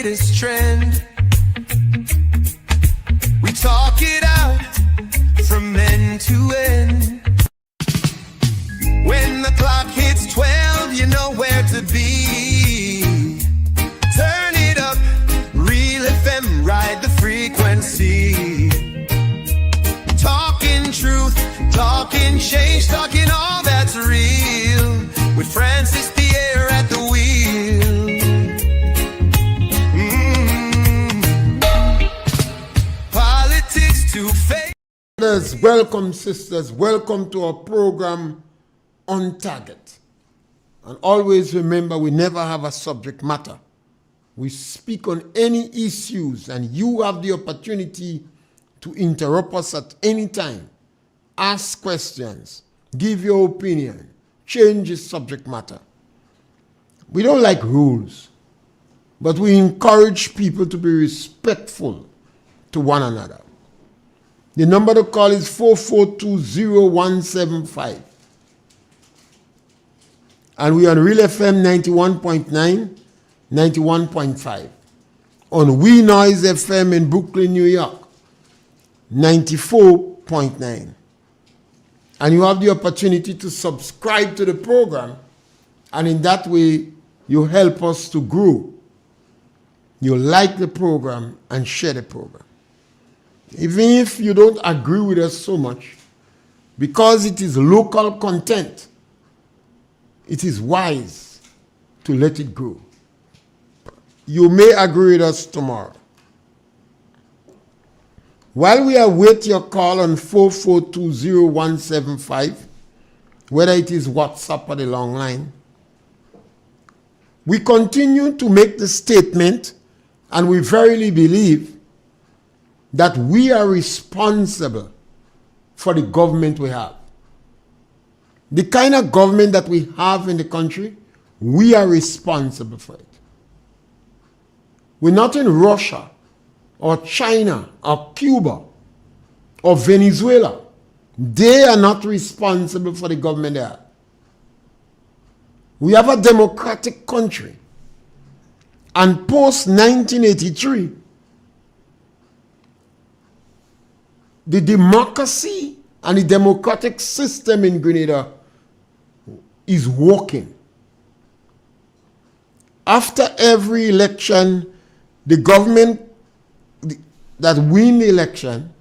latest trend. We talk it out from end to end. When the clock hits 12, you know where to be. Turn it up, Real FM, ride the frequency. Talking truth, talking change, talking all that's real. With Francis Pierre at the wheel. Politics to face. Welcome, sisters. Welcome to our program On Target. And always remember, we never have a subject matter. We speak on any issues, and you have the opportunity to interrupt us at any time. Ask questions, give your opinion, change the subject matter. We don't like rules, but we encourage people to be respectful to one another. The number to call is 4420175. And we are on Real FM 91.9, 91.5. On We Noise FM in Brooklyn, New York, 94.9. And you have the opportunity to subscribe to the program, and in that way, you help us to grow. You like the program and share the program. Even if you don't agree with us so much, because it is local content, it is wise to let it grow. You may agree with us tomorrow. While we await your call on 4420175, whether it is WhatsApp or the long line, we continue to make the statement, and we verily believe that we are responsible for the government we have. The kind of government that we have in the country, we are responsible for it. We're not in Russia or China or Cuba or Venezuela. They are not responsible for the government they have. We have a democratic country. And post-1983, the democracy and the democratic system in Grenada is working. After every election, the government that win the election,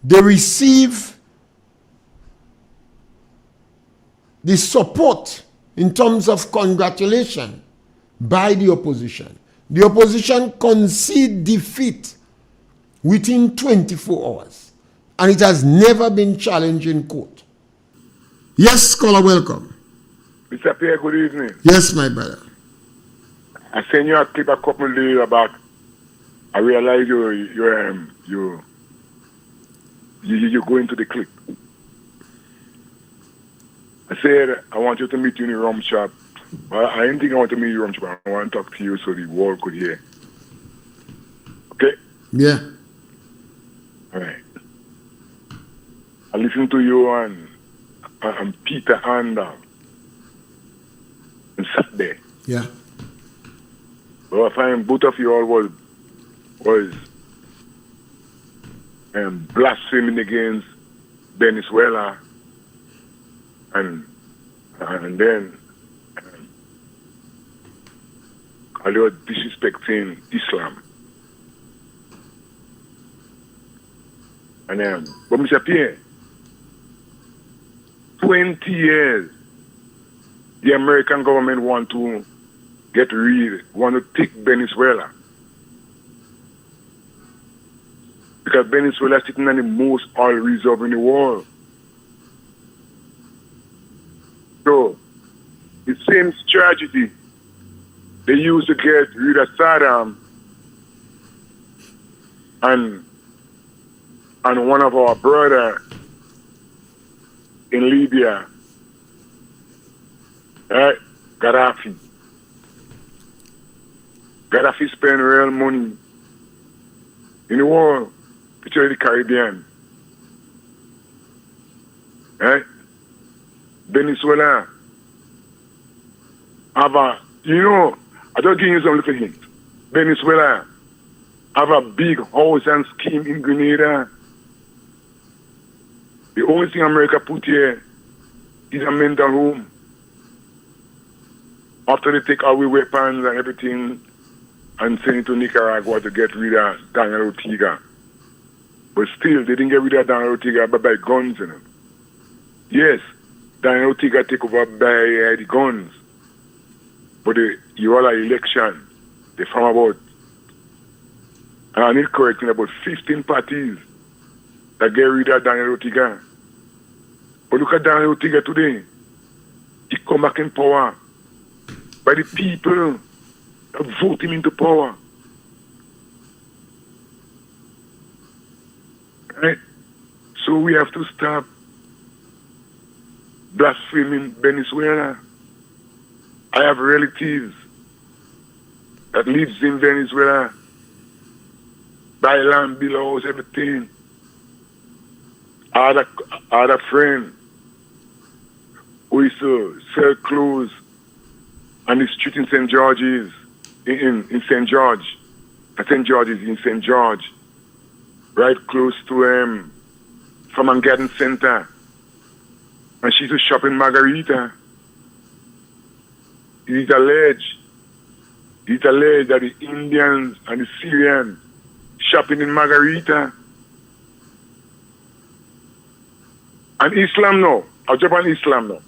they receive the support in terms of congratulation by the opposition. The opposition concede defeat within 24 hours. And it has never been challenged in court. Yes, scholar, welcome. Mr. Pierre, good evening. Yes, my brother. I sent you a clip a couple of days about, I realized you go into the clip. I said, I want you to meet you in the rum shop. But I didn't think I want to meet you in the rum shop. I want to talk to you so the world could hear. Okay? Yeah. All right. I listened to you and Peter and sat there. Yeah. But I find both of you all was blaspheming against Venezuela and then you were disrespecting Islam. And but Mr. Pierre, 20 years the American government want to take Venezuela. Because Venezuela is sitting on the most oil reserve in the world. So, the same strategy they used to get rid of Saddam and one of our brothers in Libya, right? Gaddafi. Gaddafi spent real money in the world, particularly the Caribbean. Right? Venezuela have I don't give you some little hint. Venezuela have a big house and scheme in Grenada. The only thing America put here is a mental home. After they take away weapons and everything and send it to Nicaragua to get rid of Daniel Ortega. But still, they didn't get rid of Daniel Ortega by guns, you know. Yes, Daniel Ortega take over by the guns. But you all are election. They form about, and I need correcting, about 15 parties that get rid of Daniel Ortega. But look at Daniel Ortega today. He come back in power by the people that vote him into power. Right? So we have to stop blaspheming Venezuela. I have relatives that lives in Venezuela, buy land, build house, everything. I had a friend who used to sell clothes on the street in St. George's, in St. George. St. George's in St. George, right close to from Garden Center. And she used to shop in Margarita. It is alleged that the Indians and the Syrians shopping in Margarita. And Islam now, I'll jump on Islam now.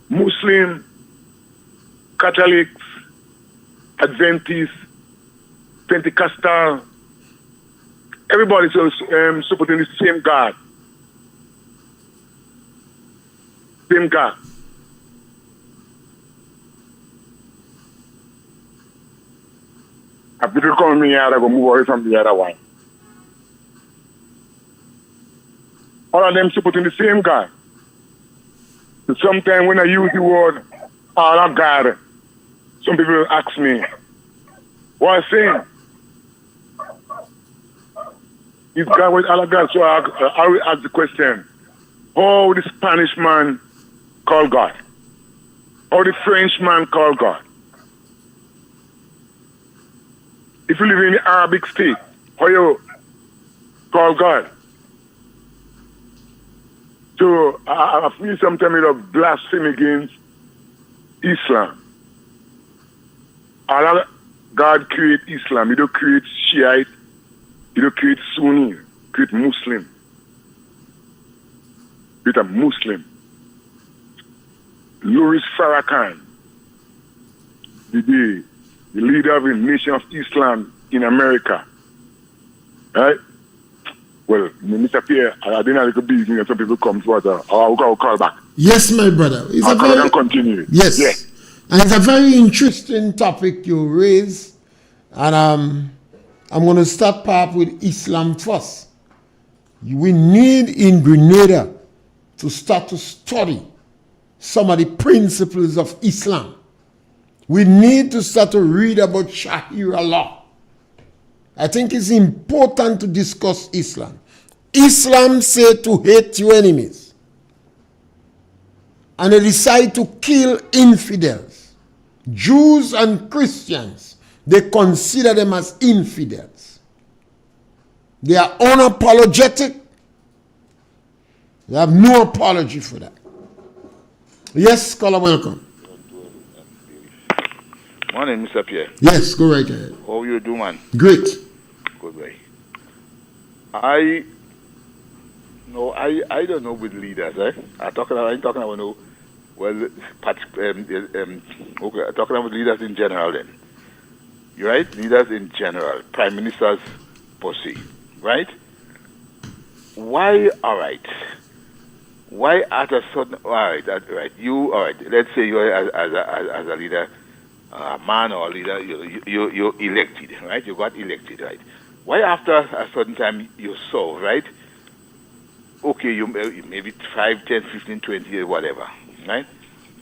Muslim, Catholics, Adventists, Pentecostal, everybody's supporting the same God. Same God. If people come me here, I go move away from the other one. All of them supporting the same God. So sometimes when I use the word Allah God, some people ask me, what I'm saying? Is God with Allah God? So I will ask the question, how the Spanish man call God? How the French man call God? If you live in the Arabic state, how you call God? So I feel sometimes it of blasphemy against Islam. Allah, God create Islam. He don't create Shiite. He don't create Sunni. He create Muslim. Create a Muslim. Louis Farrakhan, the leader of the Nation of Islam in America. Right? Well, Mr. Pierre, I didn't have a little busy and some people come to us. I'll call back. Yes, my brother. I can continue. Yes. Yeah. And it's a very interesting topic you raise. And I'm going to start part with Islam first. We need in Grenada to start to study some of the principles of Islam. We need to start to read about Sharia law. I think it's important to discuss Islam. Islam said to hate your enemies. And they decide to kill infidels. Jews and Christians, they consider them as infidels. They are unapologetic. They have no apology for that. Yes, caller, welcome. Morning, Mr. Pierre. Yes, go right ahead. How you do, man? Great. Good way. I don't know with leaders, I'm talking about no. Well, okay, talking about leaders in general. Then, you right? Leaders in general, prime ministers per se, right? Why? All right. Why at a certain? All right, right. You all right? Let's say you're as a leader. Man or leader, you're elected, right? You got elected, right? Why after a certain time you serve, right? Okay, you maybe 5, 10, 15, 20, whatever, right?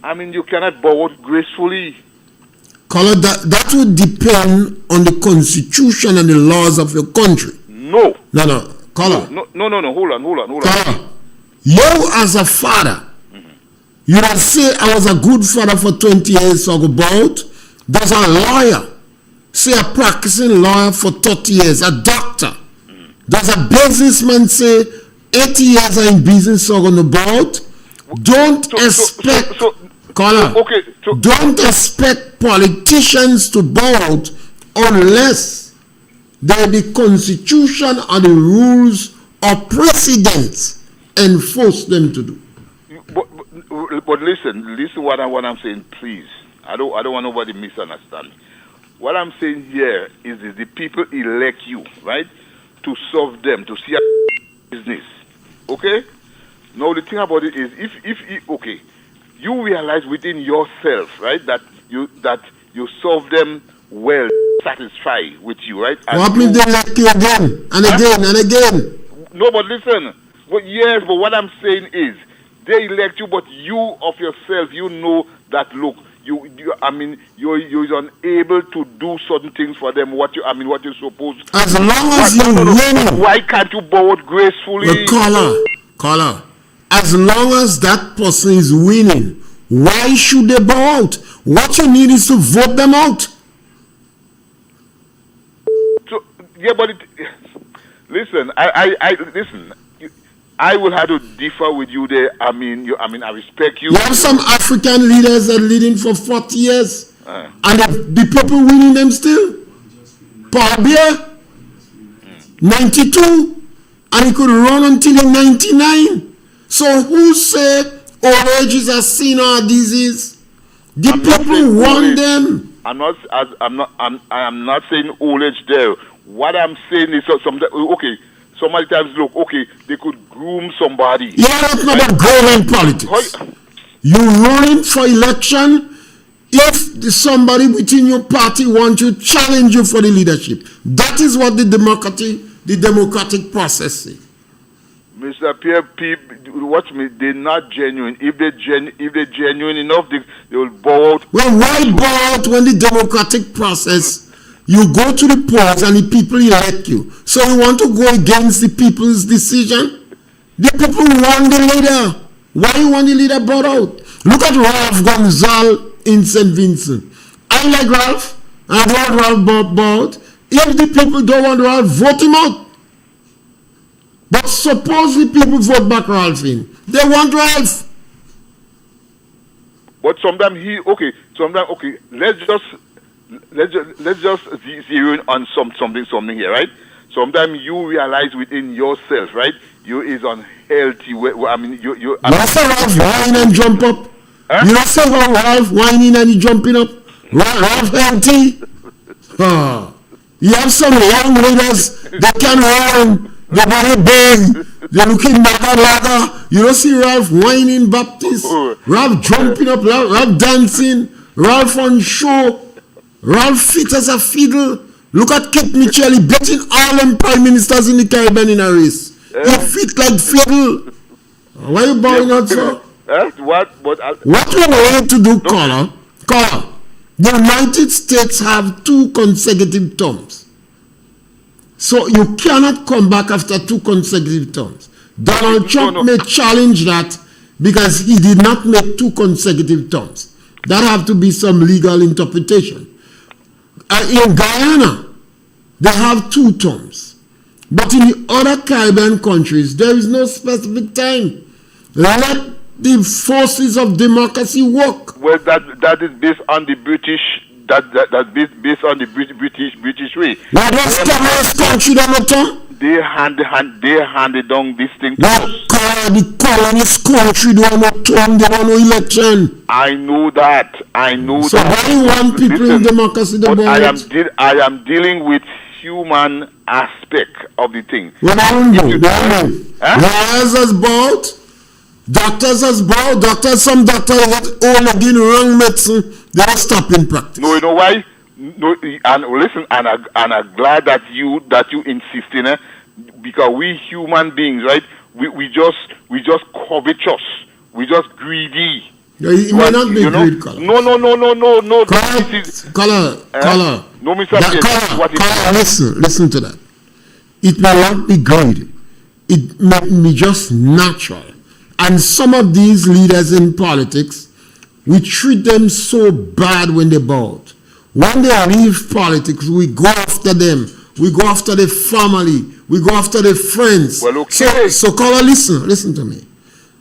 I mean, you cannot bow out gracefully. Caller, that would depend on the constitution and the laws of your country. No. Caller. No. Hold on. Caller, you as a father, You don't say I was a good father for 20 years, so I go bout. There's a lawyer, say a practicing lawyer for 30 years, a doctor. Does a businessman say 80 years in business, so I go bout? Don't expect, caller, don't expect politicians to bout unless the constitution or the rules or precedents enforce them to do. But listen what I'm saying, please. I don't want nobody to misunderstand. What I'm saying here is the people elect you, right, to serve them, to see a business. Okay? Now the thing about it is, if okay, you realize within yourself, right, that you serve them well, satisfied with you, right? What means they elect you again and again and again? No, but listen. But yes, but what I'm saying is, they elect you, but you of yourself, you know that look, you're unable to do certain things for them. What you're supposed to. As long as you win. Why can't you bow out gracefully? Caller. As long as that person is winning, why should they bow out? What you need is to vote them out. So yeah, but listen, I listen. I will have to differ with you there. I I respect you. You have some African leaders that are leading for 40 years, and the people winning them still. Pierre, 92, and he could run until he's 99. So who say old age is a sin or a disease? The people want them. I'm not saying old age there. What I'm saying is okay. So many times, look, okay, they could groom somebody. Yeah, that's not about grooming politics. You're running for election. If somebody within your party wants to challenge you for the leadership, that is what the democratic process is. Mr. Pierre, watch me. They're not genuine. If they're genuine enough, they will bow out. Well, why bow out when the democratic process? You go to the polls and the people elect you. So you want to go against the people's decision? The people want the leader. Why you want the leader brought out? Look at Ralph Gonzalez in St. Vincent. I like Ralph. I want Ralph bought. If the people don't want Ralph, vote him out. But suppose the people vote back Ralph in. They want Ralph. But sometimes let's just zero in on something here, right? Sometimes you realize within yourself, right? You is unhealthy. You not say Ralph whine and jump up. Huh? You not say Ralph whining and he jumping up. Ralph healthy. You have some young leaders that can run. They're very big. They're looking laga. You don't see Ralph whining Baptist. Ralph jumping up. Ralph dancing. Ralph on show. Ralph fit as a fiddle. Look at Kit Mitchell, he beating all them prime ministers in the Caribbean in a race. He fit like fiddle. Why you bowing out, sir? What we want to do, caller? The United States have 2 consecutive terms. So you cannot come back after 2 consecutive terms. Donald Trump may challenge that because he did not make 2 consecutive terms. That have to be some legal interpretation. In Guyana, they have 2 terms. But in the other Caribbean countries, there is no specific time. Let the forces of democracy work. Well, that is based on the British. That's based on the British way. What was the country that they handed down this thing to us. The colonist country don't have term, they don't have no election. I know that. So why do you want people in democracy to vote? I am dealing with human aspect of the thing. Well, I don't know. Lawyers has bought, doctors has bought, some doctors have all again wrong medicine. They are stopping practice. No, you know why? No, and listen, and I'm glad that you insist in it, because we human beings, right? We just covetous, we just greedy. Yeah, it may not be greed, Color. No. Color. No, Mr. Color, listen to that. It may not be greed. It may be just natural. And some of these leaders in politics, we treat them so bad when they bow out. When they leave politics, we go after them. We go after their family. We go after their friends. Well, okay. So caller, listen to me.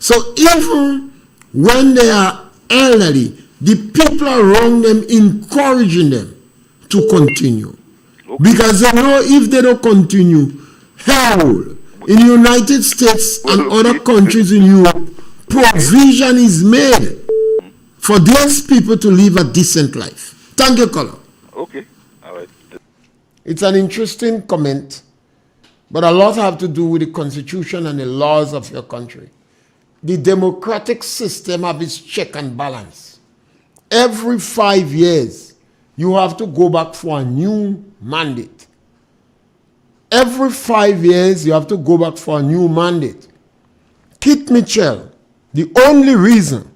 So even when they are elderly, the people around them encouraging them to continue. Okay. Because they know if they don't continue, hell, in the United States and other countries in Europe, provision is made for those people to live a decent life. Thank you, caller. Okay. All right. It's an interesting comment, but a lot have to do with the constitution and the laws of your country. The democratic system have its check and balance. Every 5 years, you have to go back for a new mandate. Every 5 years, you have to go back for a new mandate. Kit Mitchell, the only reason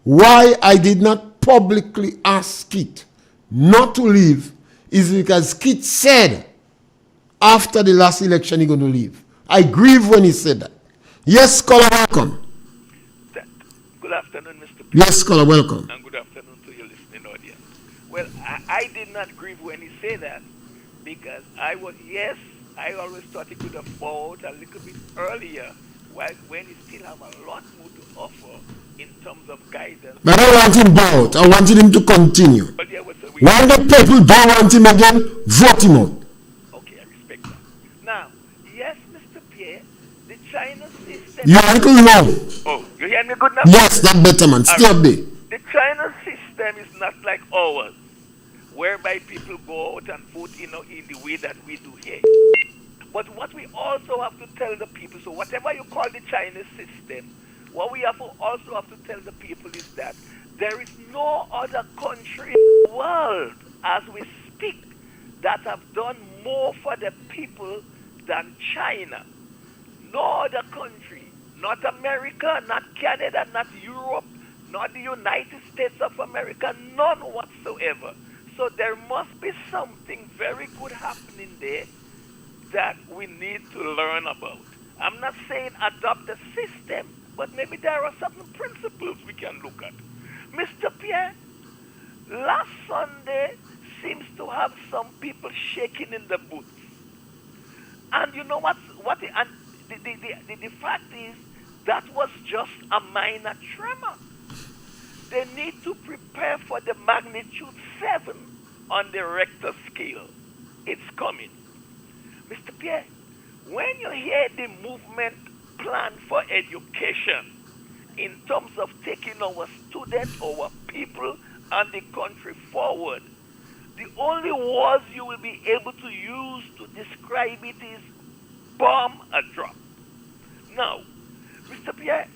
why I did not publicly ask Kit not to leave is because Kit said after the last election he's going to leave. I grieve when he said that. Yes, caller, welcome. Good afternoon, Mr. Pierre. Yes, caller, welcome. And good afternoon to your listening audience. Well, I did not grieve when he said that because I always thought he could have fought a little bit earlier when he still have a lot more to offer in terms of guidance. But I want him out. I wanted him to continue. But yeah, When the people don't want him again, vote him out. okay, I respect that. Now, yes, Mr. Pierre, the China system... You are a little low. Oh, you hear me good now? Yes, that better, man. Stay up there. The China system is not like ours, whereby people go out and vote, in the way that we do here. But what we also have to tell the people, so whatever you call the Chinese system, what we also have to tell the people is that there is no other country in the world, as we speak, that have done more for the people than China. No other country, not America, not Canada, not Europe, not the United States of America, none whatsoever. So there must be something very good happening there that we need to learn about. I'm not saying adopt the system, but maybe there are certain principles we can look at. Mr. Pierre, last Sunday seems to have some people shaking in the boots. And you know the fact is that was just a minor tremor. They need to prepare for the magnitude 7 on the Richter scale. It's coming. Mr. Pierre, when you hear the movement plan for education in terms of taking our students, our people, and the country forward, the only words you will be able to use to describe it is bomb a drop. Now, Mr. Pierre,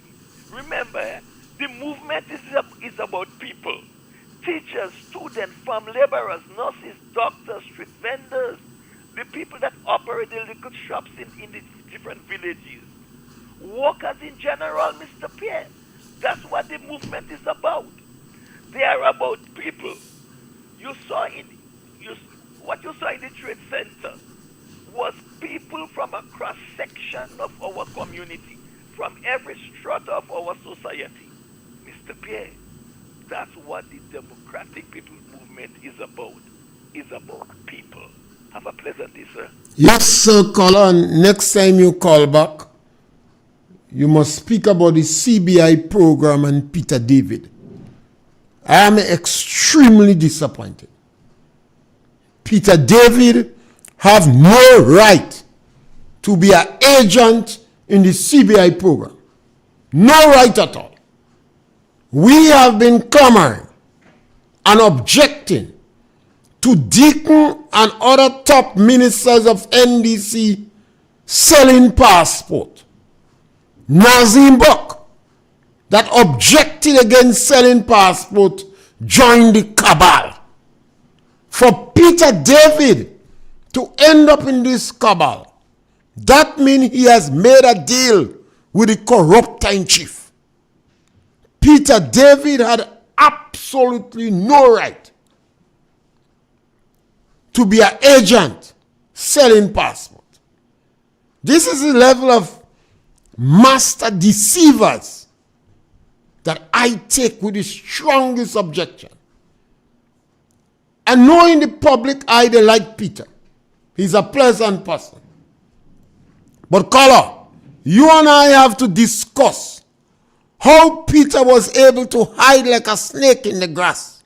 remember, the movement is about people. Teachers, students, farm laborers, nurses, doctors, street vendors, the people that operate the liquor shops in the different villages. Workers in general, Mr. Pierre. That's what the movement is about. They are about people. What you saw in the trade center was people from a cross-section of our community, from every strata of our society. Mr. Pierre, that's what the Democratic People's Movement is about. It's about people. Have a pleasant day, sir. Yes, sir, caller. And next time you call back, you must speak about the CBI program and Peter David. I am extremely disappointed. Peter David have no right to be an agent in the CBI program. No right at all. We have been clamoring and objecting to Deacon and other top ministers of NDC selling passport. Nazim Buck, that objected against selling passport, joined the cabal. For Peter David to end up in this cabal, that means he has made a deal with the corrupt-in-chief. Peter David had absolutely no right to be an agent selling passport. This is the level of master deceivers that I take with the strongest objection. And knowing the public eye, they like Peter. He's a pleasant person. But caller, you and I have to discuss how Peter was able to hide like a snake in the grass.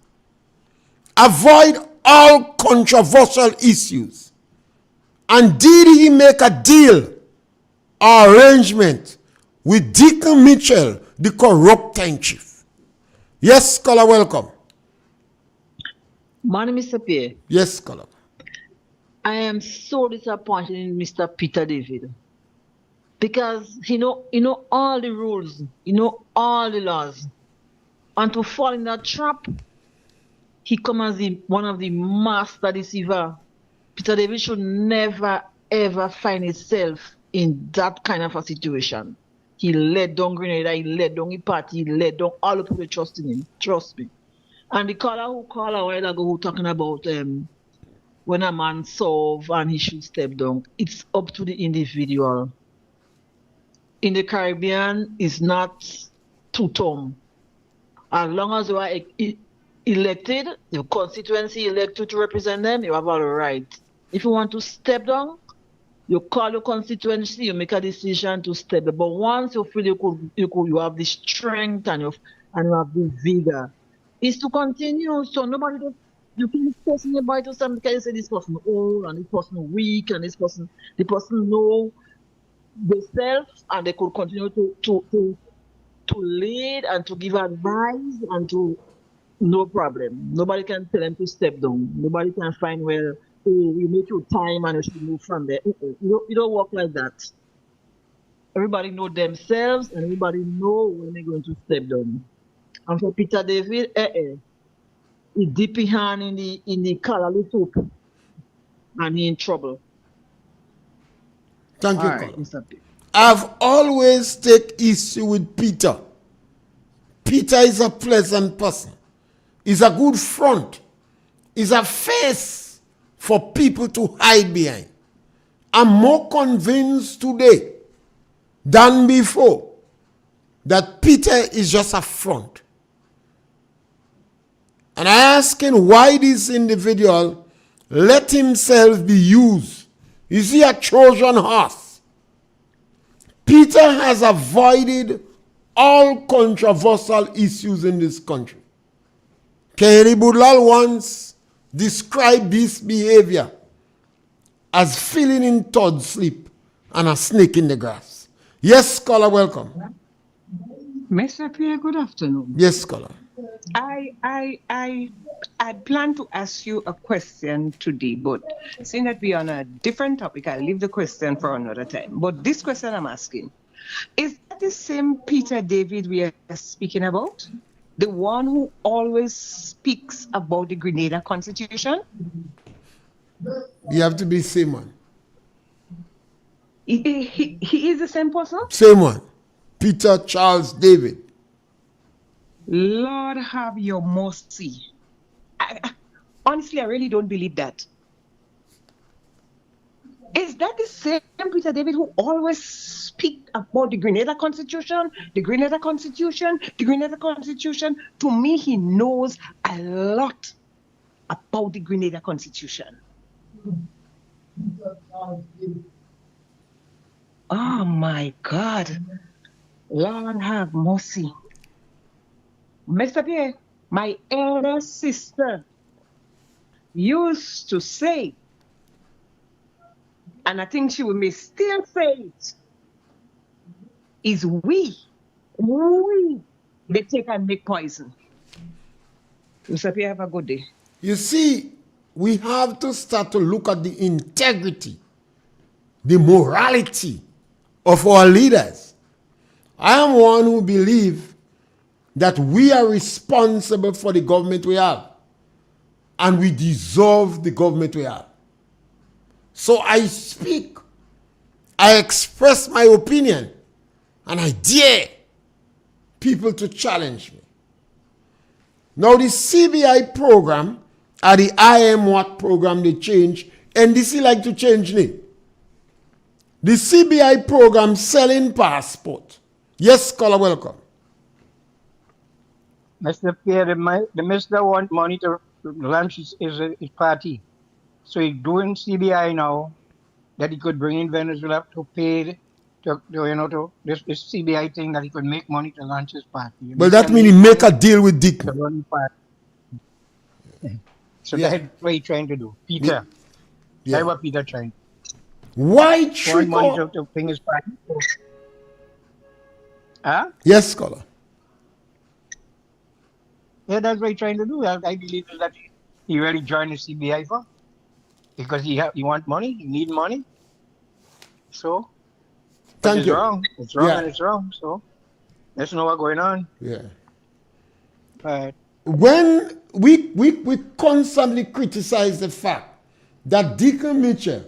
Avoid all controversial issues. And did he make a deal or arrangement with Deacon Mitchell, the corrupt time chief? Yes, scholar, welcome. Morning, Mr. Pierre. Yes, scholar. I am so disappointed in Mr. Peter David because he know all the rules, all the laws, and to fall in that trap, he come as one of the master deceiver. Peter David should never ever find himself in that kind of a situation. He let down Grenada, he let down the party, he let down all the people trusting him. Trust me. And the caller who called a while ago who talking about when a man solve and he should step down, it's up to the individual. In the Caribbean, it's not two-term. As long as you are elected, the constituency elected to represent them, you have all the right. If you want to step down, you call your constituency, you make a decision to step down. But once you feel you have the strength and you have the vigor, is to continue. So nobody does, you can force anybody to something because you say this person old and this person weak and the person know themselves and they could continue to lead and to give advice and to no problem. Nobody can tell them to step down. Nobody can find where you make your time and you should move from there. You don't work like that. Everybody know themselves and everybody know when they're going to step down. And for Peter David, he dip his hand in the colorless soup, and he in trouble. Thank you, All right, caller. Mr. P. I've always take issue with Peter. Peter is a pleasant person. He's a good front. He's a face for people to hide behind. I'm more convinced today than before that Peter is just a front. And I ask him why this individual let himself be used. Is he a Trojan horse? Peter has avoided all controversial issues in this country. Kerry Budlal once described this behavior as filling in Todd sleep and a snake in the grass. Yes, scholar, welcome. Mr. Pierre, good afternoon. Yes, scholar. I plan to ask you a question today, but seeing that we're on a different topic, I'll leave the question for another time. But this question I'm asking, is that the same Peter David we are speaking about? The one who always speaks about the Grenada Constitution? You have to be same one. He is the same person? Same one. Peter Charles David. Lord have your mercy. Honestly, I really don't believe that. Is that the same Peter David who always speaks about the Grenada Constitution, the Grenada Constitution, the Grenada Constitution? To me, he knows a lot about the Grenada Constitution. Oh my God. Lord have mercy. Mr. Pierre, my elder sister used to say, and I think she may still say it, is we, they take and make poison. Mr. Pierre, have a good day. You see, we have to start to look at the integrity, the morality of our leaders. I am one who believes that we are responsible for the government we have, and we deserve the government we have. So I speak, I express my opinion, and I dare people to challenge me. Now the CBI program, or the IM program they change, NDC like to change name. The CBI program selling passport. Yes, scholar, welcome. Mr. Pierre, the minister want money to launch his party. So he's doing CBI now that he could bring in Venezuela to pay this CBI thing that he could make money to launch his party. You Well, that understand? He means he need make money a deal with to Dickon. run the party. So Yeah. that's what he's trying to do. Yeah. Peter. That's Yeah. what Peter trying to Why do. Want trick money out? to bring his party. Huh? Yes, scholar. Yeah, that's what he's trying to do. I believe that he really joined the CBI for because he want money, he need money. So, but Thank it's you. wrong. It's wrong Yeah. and it's wrong. So let's know what's going on. Yeah. Right. When we constantly criticize the fact that Deacon Mitchell,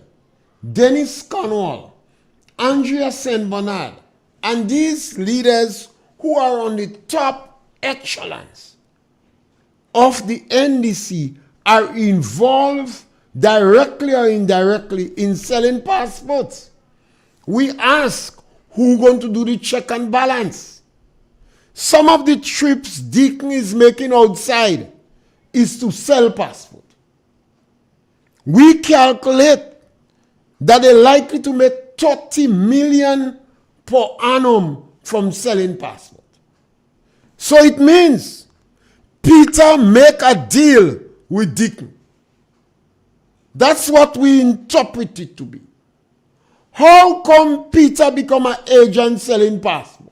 Dennis Cornwall, Andrea St. Bernard, and these leaders who are on the top echelons of the NDC are involved directly or indirectly in selling passports. We ask who going to do the check and balance. Some of the trips Deacon is making outside is to sell passport. We calculate that they're likely to make 30 million per annum from selling passport. So it means Peter make a deal with Deacon. That's what we interpret it to be. How come Peter become an agent selling passport?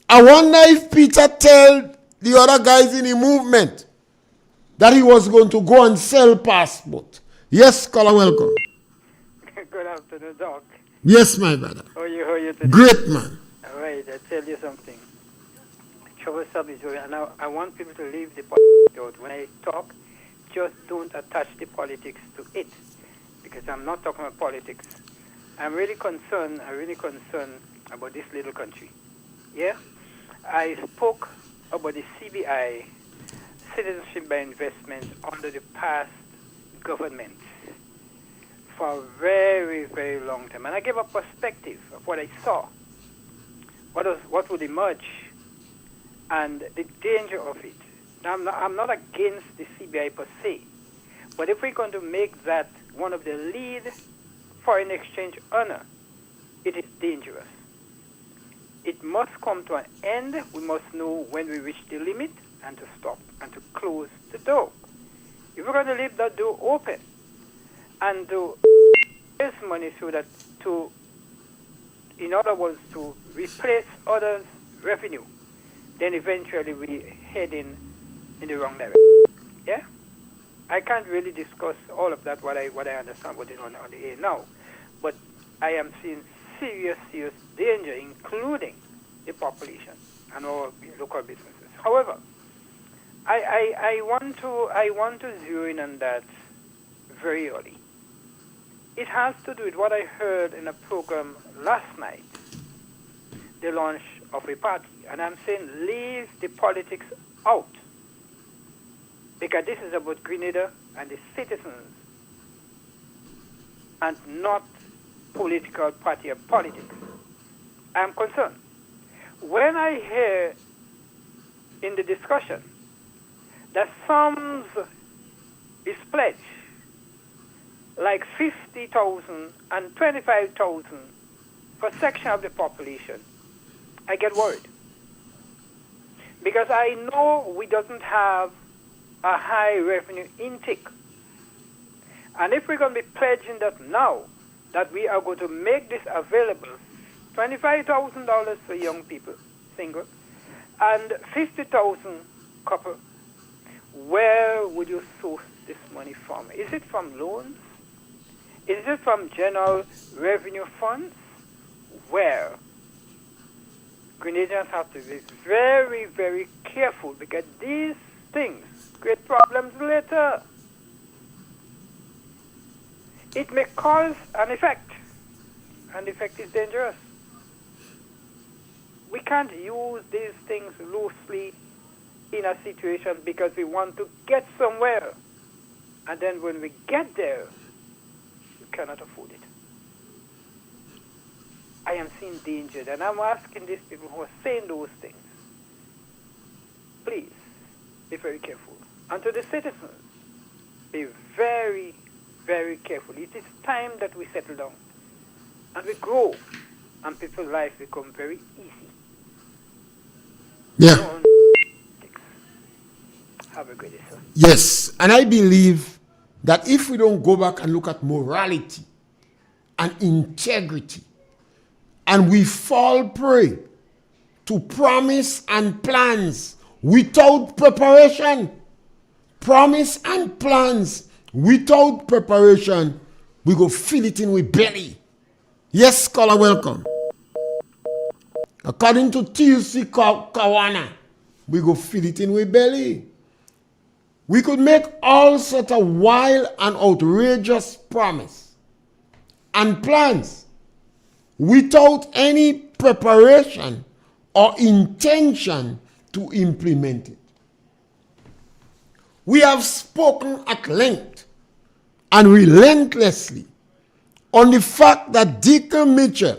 I wonder if Peter tell the other guys in the movement that he was going to go and sell passport. Yes, caller, welcome. Good afternoon, Doc. Yes, my brother. How are you today? Great man. All right, I tell you something. Troublesome is very, and I want people to leave the politics out. When I talk, just don't attach the politics to it, because I'm not talking about politics. I'm really concerned about this little country. Yeah? I spoke about the CBI, Citizenship by Investment, under the past government for a very, very long time. And I gave a perspective of what I saw, what would emerge, and the danger of it. Now, I'm not against the CBI per se, but if we're going to make that one of the lead foreign exchange earner, it is dangerous. It must come to an end. We must know when we reach the limit and to stop and to close the door. If we're going to leave that door open and to raise money so that in other words, to replace others' revenue, then eventually we head in the wrong direction. Yeah? I can't really discuss all of that, what I understand what is on the air now. But I am seeing serious danger, including the population and our local businesses. However, I want to zero in on that very early. It has to do with what I heard in a program last night, the launch of a party. And I'm saying leave the politics out, because this is about Grenada and the citizens and not political party or politics. I'm concerned. When I hear in the discussion that sums is pledged, like 50,000 and 25,000 for a section of the population, I get worried. Because I know we doesn't have a high revenue intake. And if we're going to be pledging that now, that we are going to make this available, $25,000 for young people, single, and $50,000 couple, where would you source this money from? Is it from loans? Is it from general revenue funds? Where? Grenadians have to be very, very careful, because these things create problems later. It may cause an effect, and the effect is dangerous. We can't use these things loosely in a situation because we want to get somewhere. And then when we get there, we cannot afford it. I am seeing danger, and I'm asking these people who are saying those things, please be very careful. And to the citizens, be very, very careful. It is time that we settle down and we grow, and people's lives become very easy. Yeah. Have a great day, sir. Yes, and I believe that if we don't go back and look at morality and integrity, and we fall prey to promise and plans without preparation, promise and plans without preparation, we go fill it in with belly. Yes, caller, welcome. According to TUC Kawana, we go fill it in with belly. We could make all sorts of wild and outrageous promise and plans without any preparation or intention to implement it. We have spoken at length and relentlessly on the fact that Deacon Mitchell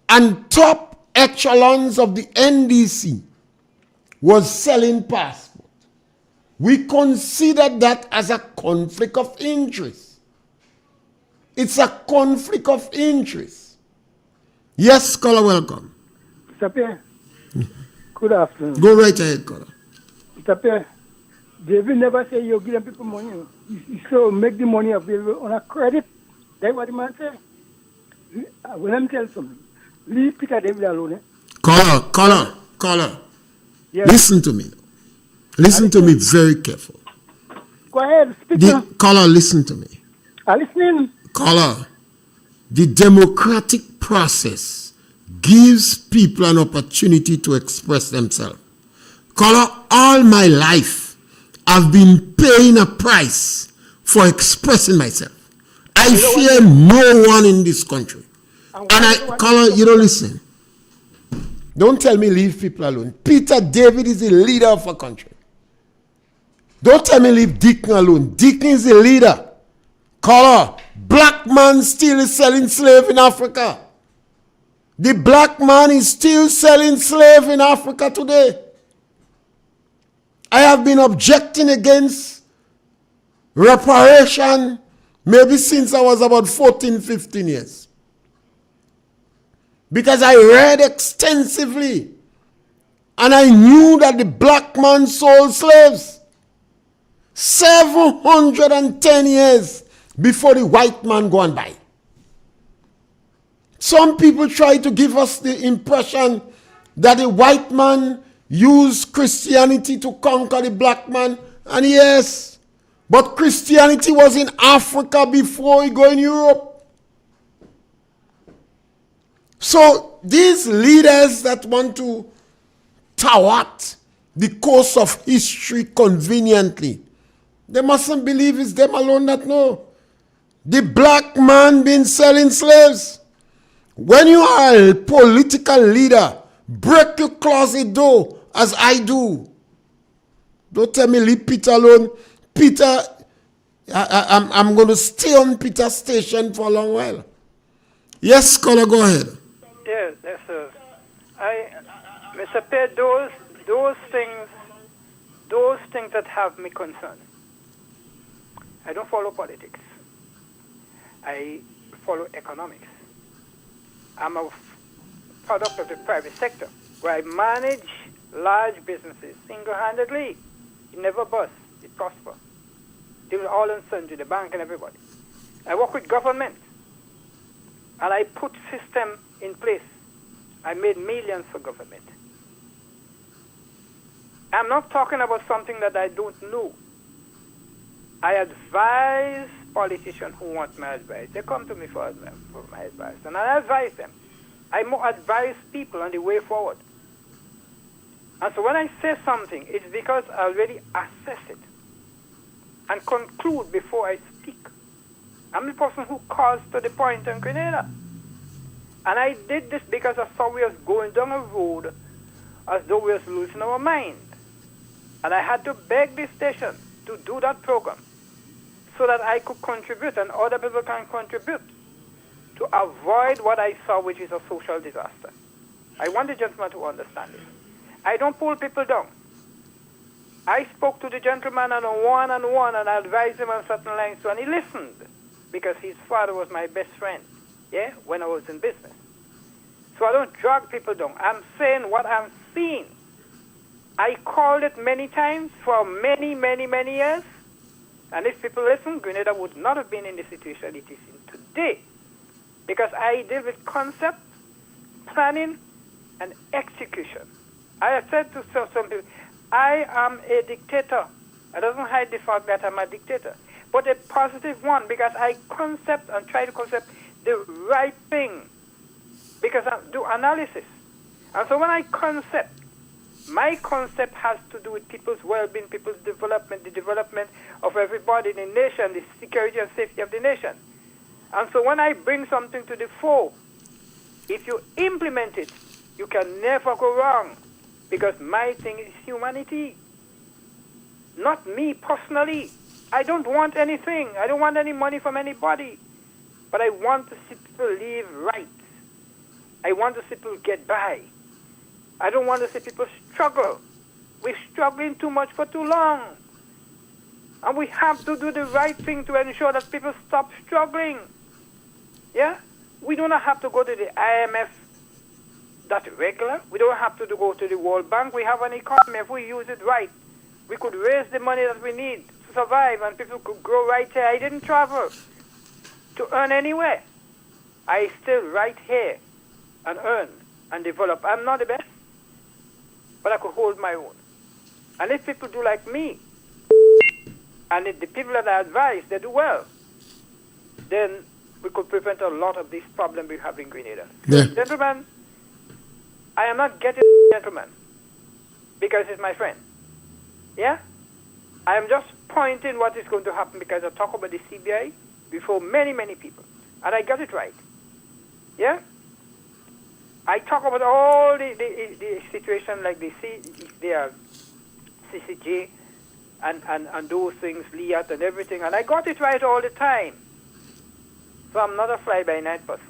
and top echelons of the NDC was selling passports. We consider that as a conflict of interest. It's a conflict of interest. Yes, caller, welcome. Mr. Pierre, good afternoon. Go right ahead, caller. Mr. Pierre, David never say you give them people money. You so make the money available on a credit. That's what the man say. Let me tell you something. Leave Peter David alone. Caller. Yes. Listen to me. Listen to me very careful. Go ahead, speak. Caller, listen to me. I'm listening. Caller, the democratic process gives people an opportunity to express themselves. Caller, all my life, I've been paying a price for expressing myself. I fear no one in this country. Caller, you don't listen. Don't tell me leave people alone. Peter David is the leader of a country. Don't tell me leave Deacon alone. Deacon is the leader. Caller, black man still is selling slave in Africa. The black man is still selling slave in Africa today. I have been objecting against reparation maybe since I was about 14, 15 years. Because I read extensively and I knew that the black man sold slaves 710 years before the white man go and buy. Some people try to give us the impression that the white man used Christianity to conquer the black man. And yes, but Christianity was in Africa before it go in Europe. So these leaders that want to thwart the course of history conveniently, they mustn't believe it's them alone that know. The black man been selling slaves. When you are a political leader, break your closet door as I do. Don't tell me leave Peter alone. Peter, I'm going to stay on Peter's station for a long while. Yes, caller, go ahead. Yes, sir. Mr. Pierre, those things that have me concerned. I don't follow politics. I follow economics. I'm a product of the private sector where I manage large businesses single-handedly. It never busts. It prospers. Deal with all and sundry, the bank and everybody. I work with government. And I put system in place. I made millions for government. I'm not talking about something that I don't know. I advise politicians who want my advice. They come to me for my advice, and I advise them. I more advise people on the way forward. And so when I say something, it's because I already assess it and conclude before I speak. I'm the person who calls to the point in Grenada. And I did this because I saw we was going down a road as though we was losing our mind. And I had to beg the station to do that program so that I could contribute and other people can contribute to avoid what I saw, which is a social disaster. I want the gentleman to understand this. I don't pull people down. I spoke to the gentleman on a one-on-one and I advised him on certain lines, and he listened because his father was my best friend, yeah, when I was in business. So I don't drag people down. I'm saying what I'm seeing. I called it many times for many, many, many years. And if people listen, Grenada would not have been in the situation it is in today. Because I deal with concept, planning, and execution. I have said to some people, I am a dictator. I don't hide the fact that I'm a dictator. But a positive one, because I concept and try to concept the right thing. Because I do analysis. And so when I concept, my concept has to do with people's well-being, people's development, the development of everybody in the nation, the security and safety of the nation. And so when I bring something to the fore, if you implement it, you can never go wrong. Because my thing is humanity. Not me personally. I don't want anything. I don't want any money from anybody. But I want to see people live right. I want to see people get by. I don't want to see people struggle. We're struggling too much for too long. And we have to do the right thing to ensure that people stop struggling. Yeah? We do not have to go to the IMF that regular. We don't have to go to the World Bank. We have an economy. If we use it right, we could raise the money that we need to survive and people could grow right here. I didn't travel to earn anywhere. I still right here and earn and develop. I'm not the best, but I could hold my own. And if people do like me, and if the people that I advise, they do well, then we could prevent a lot of these problems we have in Grenada. Yeah. Gentlemen, I am not getting gentleman because he's my friend. Yeah? I am just pointing what is going to happen because I talk about the CBI before many, many people. And I got it right. Yeah? I talk about all the situation like the CCJ and those things, LIAT and everything, and I got it right all the time. So I'm not a fly-by-night person.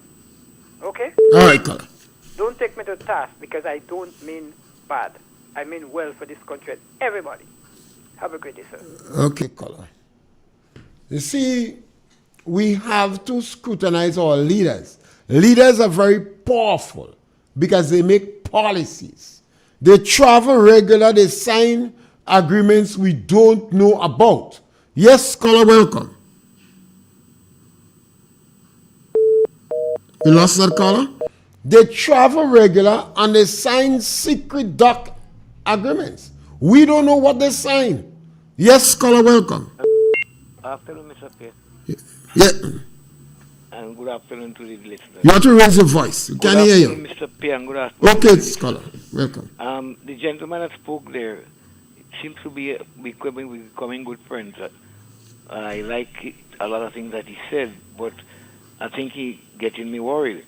Okay? All right, caller. Don't take me to task because I don't mean bad. I mean well for this country and everybody. Have a great day, sir. Okay, caller. You see, we have to scrutinize our leaders. Leaders are very powerful because they make policies. They travel regular, they sign agreements we don't know about. Yes, caller, welcome. You lost that caller? They travel regular and they sign secret doc agreements. We don't know what they sign. Yes, caller, welcome. Afternoon, Mr. Pierre. Yeah. And good afternoon to the listeners. You have to raise your voice. We can't hear you. Mr. Pierre, and good afternoon. Okay, scholar. Welcome. The gentleman that spoke there, it seems to be becoming good friends. I like a lot of things that he said, but I think he getting me worried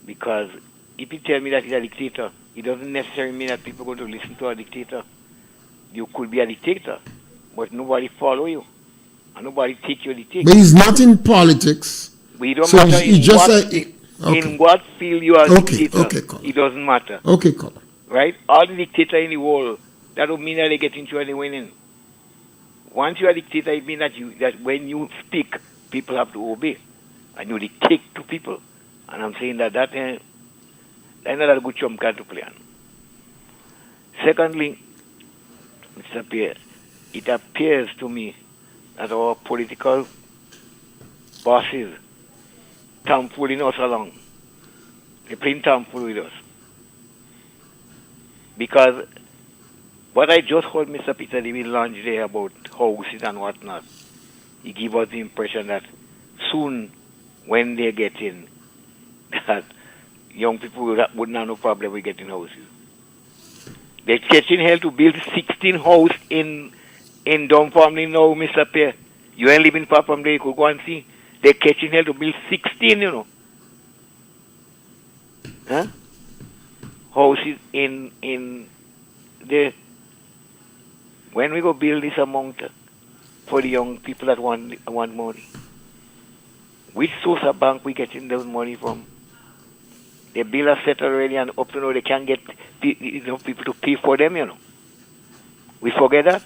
because if he tell me that he's a dictator, it doesn't necessarily mean that people are going to listen to a dictator. You could be a dictator, but nobody follow you, and nobody take your dictator. But he's not in politics. But it don't so matter in what field you are a dictator. Okay, it doesn't matter. Okay, caller. Right? All the dictators in the world, that don't mean that they get into any winning. Once you are a dictator, it means that when you speak, people have to obey. And you dictate to people. And I'm saying that's not a good trump card to play on. Secondly, Mr. Pierre, it appears to me that our political bosses tomfooling us along. They're playing tomfool with us. Because what I just heard Mr. Peter David launch there about houses and whatnot, he gave us the impression that soon when they get in, that young people wouldn't have no problem with getting houses. They're catching hell to build 16 houses in Dunfermline now, Mr. Pierre. You ain't living far from there, you could go and see. They're catching hell to build 16, you know. Huh? Houses in there. When we go build this amount for the young people that want money, which source of bank we getting those money from? Their bill are set already, and up to now they can't get people to pay for them. We forget that.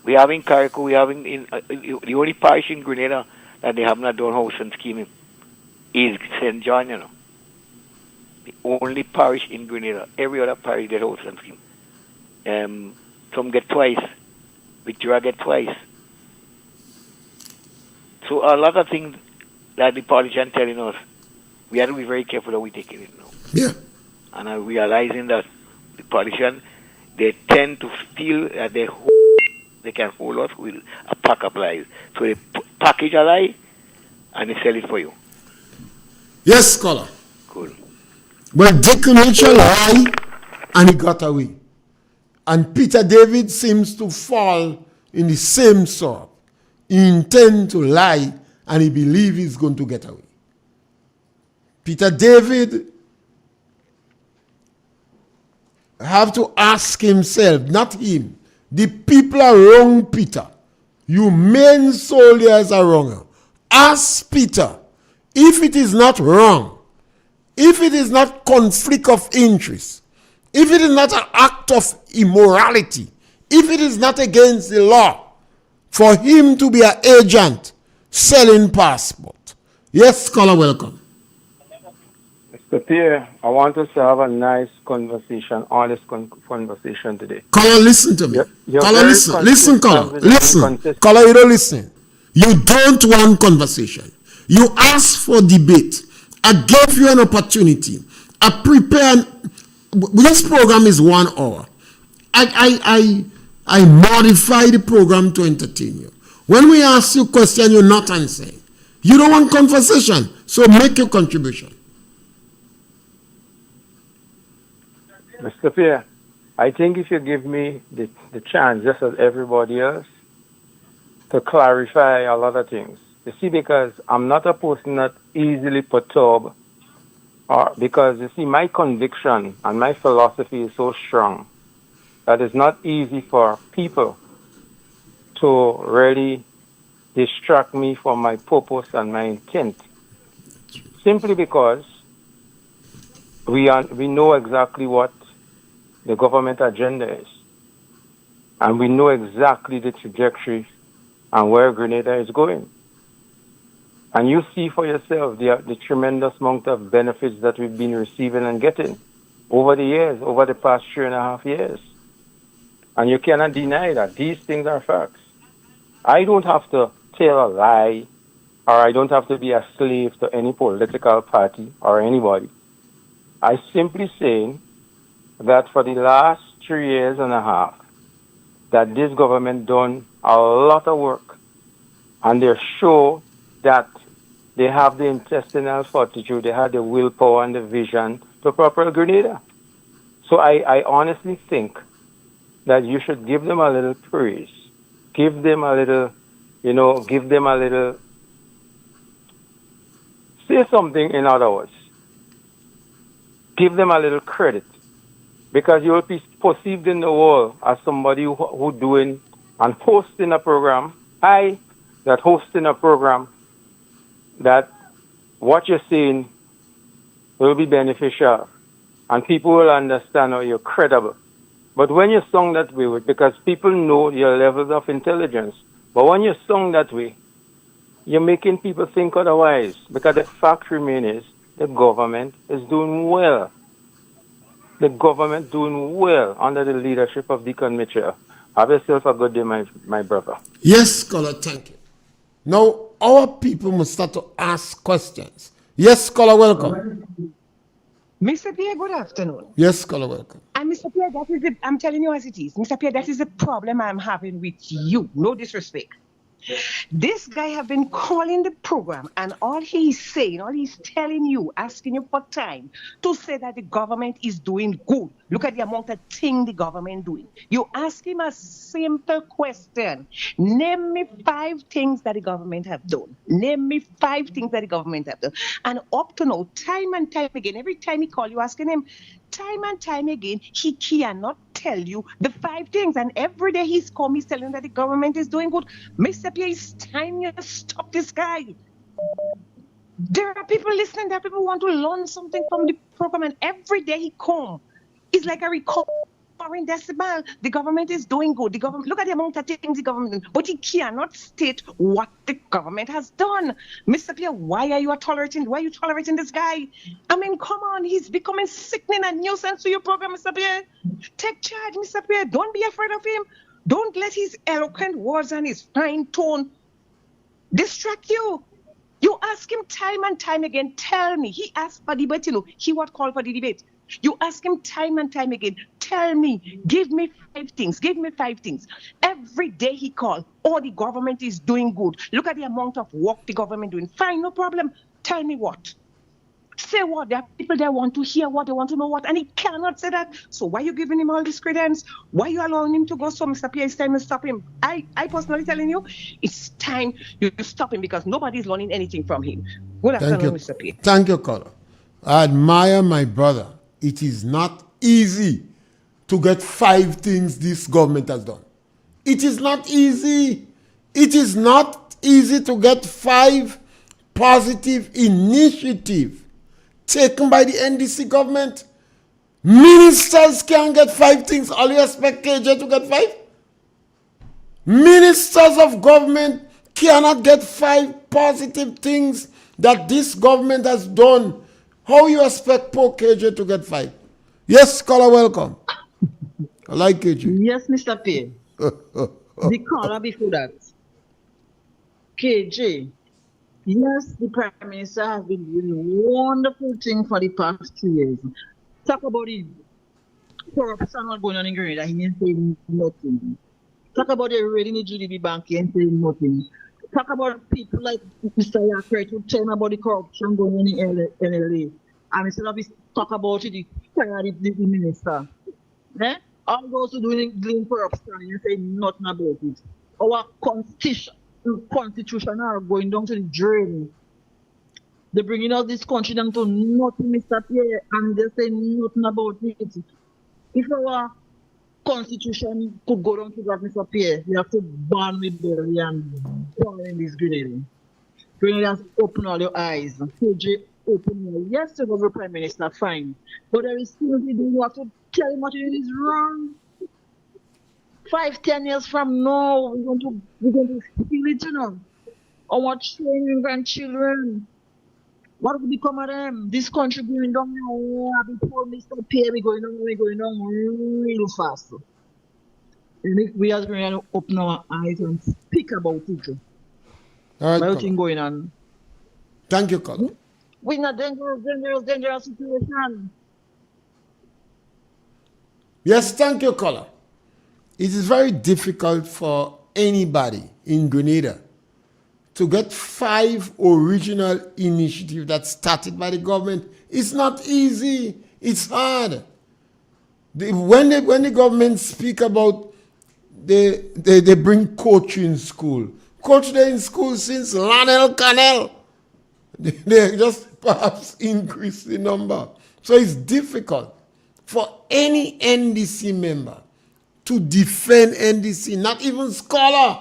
We have in Carrico, we have the only parish in Grenada that they have not done housing scheme is St. John. The only parish in Grenada. Every other parish get housing scheme. Some get twice. Victoria get twice. So a lot of things that the politicians telling us, we have to be very careful that we take it now. Yeah. And I'm realizing that the politicians, they tend to feel that they can hold us with a pack of lies. So they package a lie and they sell it for you. Yes, scholar. Cool. Well, Deacon Mitchell lied and he got away. And Peter David seems to fall in the same sort. He intends to lie and he believes he's going to get away. Peter David have to ask himself, not him. The people are wrong, Peter. You main soldiers are wrong. Ask Peter if it is not wrong, if it is not conflict of interest, if it is not an act of immorality, if it is not against the law for him to be an agent selling passport. Yes, scholar, welcome. Mr. Pierre, I want us to have a nice conversation, honest conversation today. Caller, listen to me. Caller, listen, caller. Listen. Caller, you don't listen. You don't want conversation. You ask for debate. I gave you an opportunity. I prepared. This program is 1 hour. I modify the program to entertain you. When we ask you question, you're not answering. You don't want conversation, so make your contribution. Mr. Pierre, I think if you give me the chance, just as everybody else, to clarify a lot of things. You see, because I'm not a person that easily perturbed, or because, you see, my conviction and my philosophy is so strong that it's not easy for people to really distract me from my purpose and my intent. Simply because we know exactly what the government agenda is. And we know exactly the trajectory and where Grenada is going. And you see for yourself the tremendous amount of benefits that we've been receiving and getting over the years, over the past 3.5 years. And you cannot deny that. These things are facts. I don't have to tell a lie, or I don't have to be a slave to any political party or anybody. I simply saying that for the last 3.5 years, that this government done a lot of work, and they show that they have the intestinal fortitude, they have the willpower and the vision to propel Grenada. So I honestly think that you should give them a little praise, give them a little, say something in other words. Give them a little credit, because you will be perceived in the world as somebody who doing and hosting a program. Hosting a program that what you're saying will be beneficial and people will understand how you're credible. But when you sung that way, because people know your levels of intelligence, but when you sung that way, you're making people think otherwise, because the fact remains the government is doing well. The government doing well under the leadership of Deacon Mitchell. Have yourself a good day, my brother. Yes, scholar, thank you. Now, our people must start to ask questions. Yes, scholar, welcome. Mr. Pierre, good afternoon. Yes, scholar, welcome. And Mr. Pierre, I'm telling you as it is. Mr. Pierre, that is the problem I'm having with you. No disrespect. This guy have been calling the program, and all he's saying, all he's telling you, asking you for time to say that the government is doing good. Look at the amount of thing the government doing. You ask him a simple question. Name me 5 things that the government have done. Name me 5 things that the government have done. And up to now, time and time again, every time he call you asking him, time and time again, he cannot tell you the 5 things. And every day he's telling that the government is doing good. Mr. Pierre, it's time you stop this guy. There are people listening. There are people who want to learn something from the program, and every day he come, it's like a recurring decimal. The government is doing good. The government, look at the amount of things the government doing, but he cannot state what the government has done. Mr. Pierre, why are you tolerating this guy? I mean, come on, he's becoming sickening and nuisance to your program, Mr. Pierre. Take charge, Mr. Pierre. Don't be afraid of him. Don't let his eloquent words and his fine tone distract you. You ask him time and time again, tell me. He asked for debate, he would call for the debate. You ask him time and time again, tell me, give me 5 things. Every day he call, the government is doing good. Look at the amount of work the government doing. Fine, no problem. Tell me what. Say what. There are people that want to hear what, they want to know what, and he cannot say that. So why are you giving him all this credence? Why are you allowing him to go? So Mr. Pierre, it's time to stop him. I personally telling you, it's time you stop him because nobody's learning anything from him. Good afternoon, Mr. Pierre. Thank you, caller. I admire my brother. It is not easy to get 5 things this government has done. It is not easy. It is not easy to get 5 positive initiatives taken by the NDC government. Ministers can't get 5 things. All you expect KJ to get 5? Ministers of government cannot get 5 positive things that this government has done. How you expect poor KJ to get 5? Yes, caller, welcome. I like KJ. Yes, Mr. Pierre. The caller before that. KJ. Yes, the Prime Minister has been doing a wonderful thing for the past 2 years. Talk about the corruption not going on in Grenada, he ain't saying nothing. Talk about the raid in the GDP bank, he ain't saying nothing. Talk about people like Mr. Yakret who tell him about the corruption going on in LA. And instead of talk about it, he fire the minister. All those who doing corruption, you say nothing about it. Our constitution are going down to the drain. They're bringing us this country down to nothing, Mr. Pierre, and they say nothing about it. If our constitution could go down to that, Mr. Pierre, we have to ban with belly and burn in this Grenada. Grenada, open all your eyes. KJ, open your eyes. Yes, you was a Prime Minister, fine. But there is still you have to tell him what it is wrong. 5-10 years from now, we're going to feel it, Our children, grandchildren. What will become of them? This country going down now. Before Mr. Pierre, we're going down real fast. And we are going to open our eyes and speak about it. All right, everything going on. Thank you, caller. We're in a dangerous situation. Yes, thank you, caller. It is very difficult for anybody in Grenada to get 5 original initiatives that started by the government. It's not easy. It's hard. When the government speak about they bring coach in school. Coach there in school since Lionel Canel. They just perhaps increase the number. So it's difficult for any NDC member to defend NDC. Not even Scholar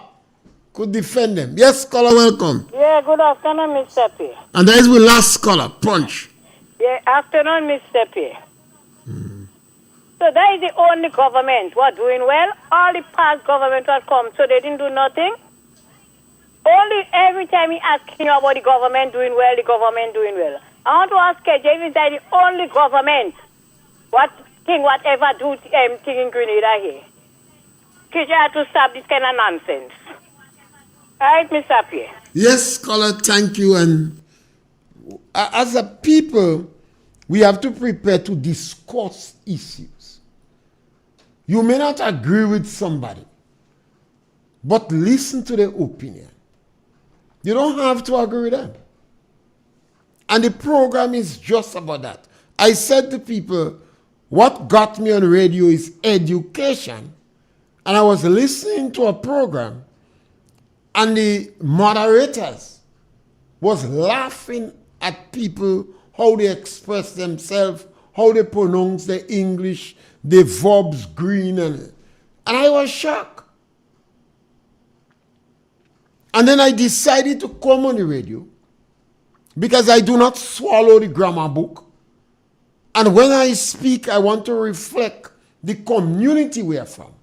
could defend them. Yes, Scholar, welcome. Yeah, good afternoon, Mr. P. And that is the last Scholar, Punch. Yeah, afternoon, Mr. P. So that is the only government who are doing well. All the past government has come, so they didn't do nothing. Only every time he asks you about the government doing well, the government doing well. I want to ask KJ, is that the only government whatever do thing in Grenada here? KJ had to stop this kind of nonsense. All right, Mr. Pierre. Yes, Scholar, thank you. And as a people, we have to prepare to discuss issues. You may not agree with somebody, but listen to their opinion. You don't have to agree with them. And the program is just about that. I said to people, what got me on radio is education. And I was listening to a program, and the moderators was laughing at people, how they express themselves, how they pronounce the English, the verbs green, and I was shocked. And then I decided to come on the radio because I do not swallow the grammar book. And when I speak, I want to reflect the community we are from.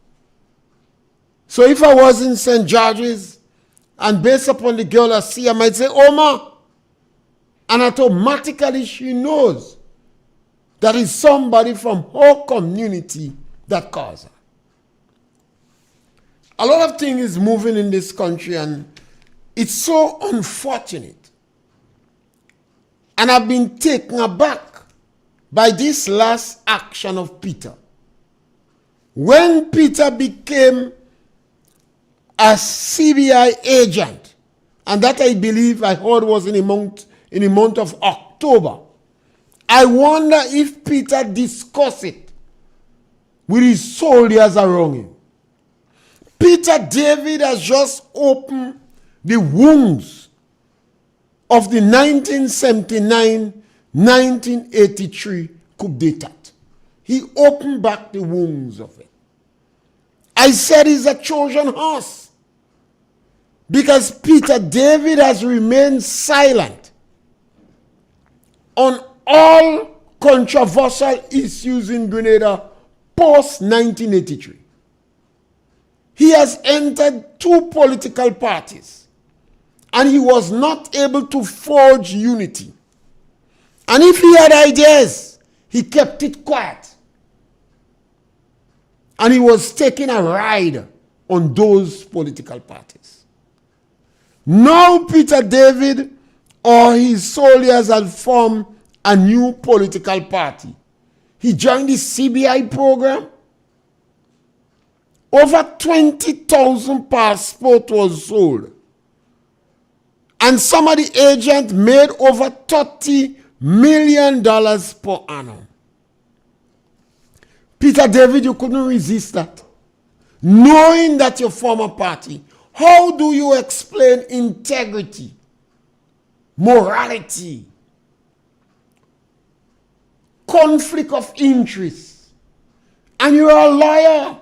So if I was in St. George's, and based upon the girl I see, I might say, Oma. And automatically she knows that is somebody from her community that calls her. A lot of things is moving in this country, and it's so unfortunate. And I've been taken aback by this last action of Peter. When Peter became a CBI agent, and that I believe I heard was in the month of October, I wonder if Peter discussed it with his soldiers around him. Peter David has just opened the wounds of the 1979-1983 coup d'etat. He opened back the wounds of it. I said he's a Trojan horse because Peter David has remained silent on all controversial issues in Grenada post-1983. He has entered 2 political parties, and he was not able to forge unity. And if he had ideas, he kept it quiet. And he was taking a ride on those political parties. Now Peter David or his soldiers had formed a new political party. He joined the CBI program. Over 20,000 passports was sold. And some of the agents made over $30 million per annum. Peter David, you couldn't resist that. Knowing that your former party, how do you explain integrity, morality, conflict of interest? And you're a lawyer.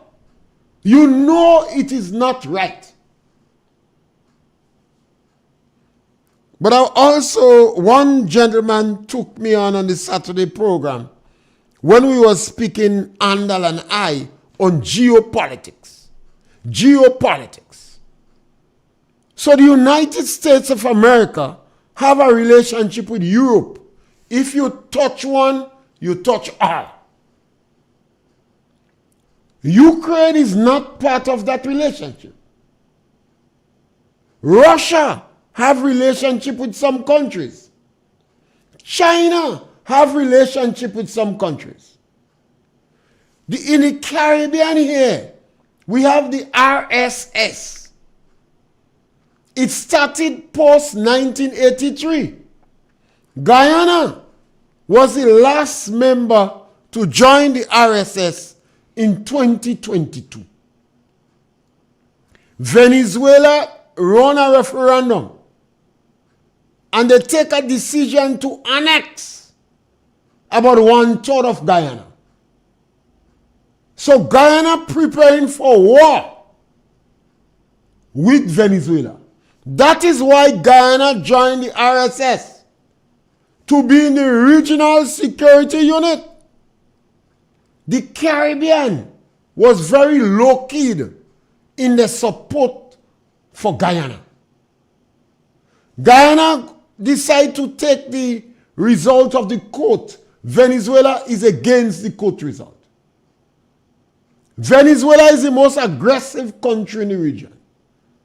You know it is not right. But one gentleman took me on the Saturday program when we were speaking, Andal and I, on geopolitics. Geopolitics. So the United States of America have a relationship with Europe. If you touch one, you touch all. Ukraine is not part of that relationship. Russia have relationship with some countries. China have relationship with some countries. In the Caribbean here, we have the RSS. It started post-1983. Guyana was the last member to join the RSS in 2022. Venezuela run a referendum and they take a decision to annex about 1/3 of Guyana. So Guyana preparing for war with Venezuela. That is why Guyana joined the RSS, to be in the regional security unit. The Caribbean was very low-key in the support for Guyana. Guyana decided to take the result of the court. Venezuela is against the court result. Venezuela is the most aggressive country in the region.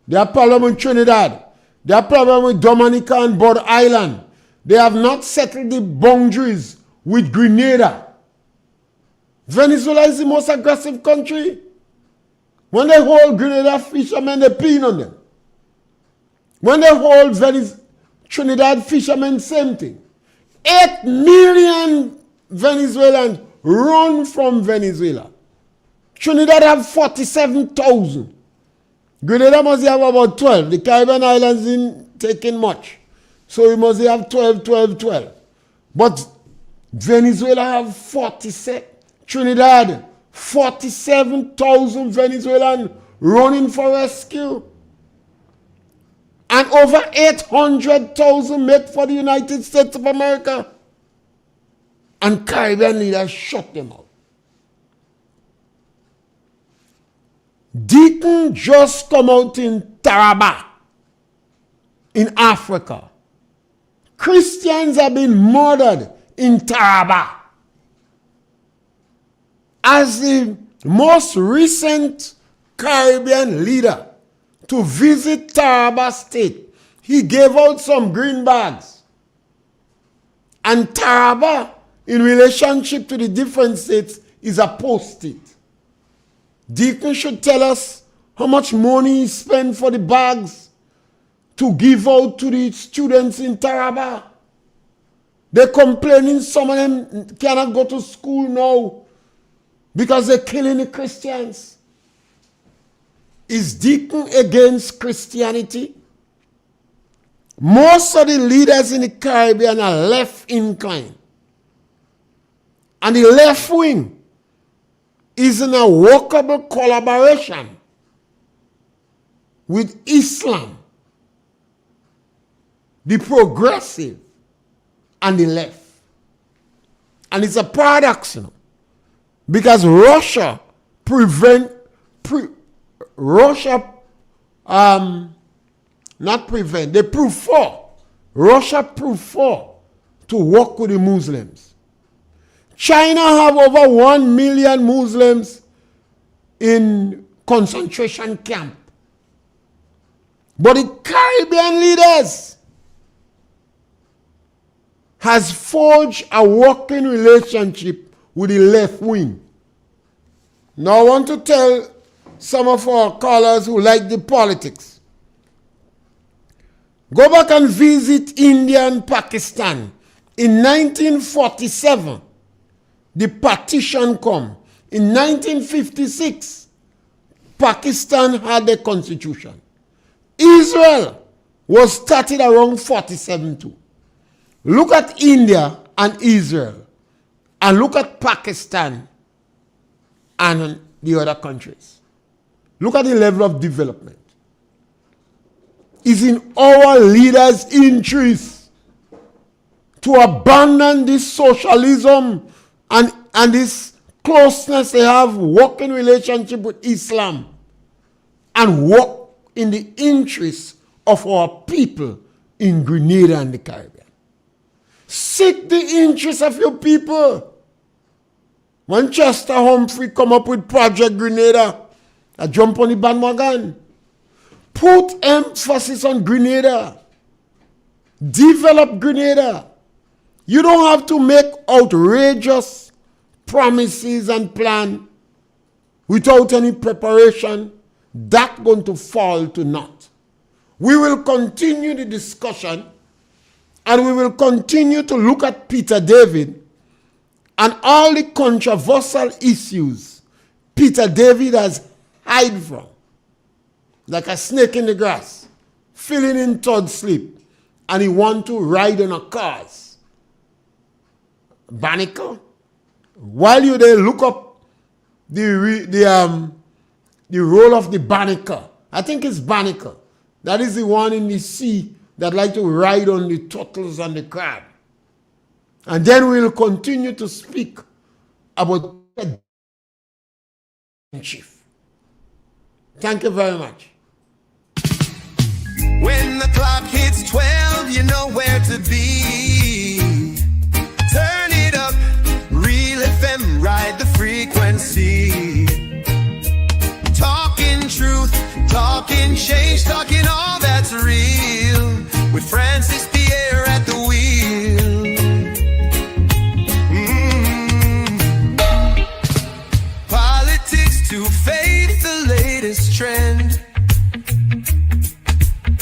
They have problem with Trinidad. They have problem with Dominica and Border Island. They have not settled the boundaries with Grenada. Venezuela is the most aggressive country. When they hold Grenada fishermen, they pin on them. When they hold Trinidad fishermen, same thing. 8 million Venezuelans run from Venezuela. Trinidad have 47,000. Grenada must have about 12. The Caribbean islands didn't take in much. So we must have 12. But Venezuela have 47. Trinidad, 47,000 Venezuelans running for rescue. and over 800,000 make for the United States of America. And Caribbean leaders shut them out. Deacon just come out in Taraba, in Africa. Christians have been murdered in Taraba. As the most recent Caribbean leader to visit Taraba State, he gave out some green bags. And Taraba, in relationship to the different states, is a post-it. Deacon should tell us how much money he spent for the bags to give out to the students in Taraba. They're complaining some of them cannot go to school now because they're killing the Christians. Is Deacon against Christianity? Most of the leaders in the Caribbean are left inclined. And the left wing is in a workable collaboration with Islam, the progressive, and the left. And it's a paradox, you know, because Russia Russia prefer to work with the Muslims. China have over 1 million Muslims in concentration camp. But the Caribbean leaders has forged a working relationship with the left wing. Now I want to tell some of our callers who like the politics. Go back and visit India and Pakistan. In 1947, the partition come. In 1956, Pakistan had a constitution. Israel was started around 47 too. Look at India and Israel, and look at Pakistan and the other countries. Look at the level of development. It's in our leaders' interest to abandon this socialism and this closeness they have, working relationship with Islam, and work in the interest of our people in Grenada and the Caribbean. Seek the interest of your people. When Chester Humphrey come up with Project Grenada, I jump on the bandwagon. Put emphasis on Grenada. Develop Grenada. You don't have to make outrageous promises and plan without any preparation. That's going to fall to naught. We will continue the discussion, and we will continue to look at Peter David and all the controversial issues Peter David has hid from, like a snake in the grass, feeling in third sleep, and he want to ride on a cars. Barnacle. While you there, look up the role of the barnacle. I think it's barnacle. That is the one in the sea that like to ride on the turtles and the crab. And then we'll continue to speak about the chief. Thank you very much. When the clock hits 12, you know where to be. Turn it up, Real FM, ride the frequency. Talking truth, talking change, talking all that's real. With Francis Pierre at the wheel. Politics to faith, the latest trend.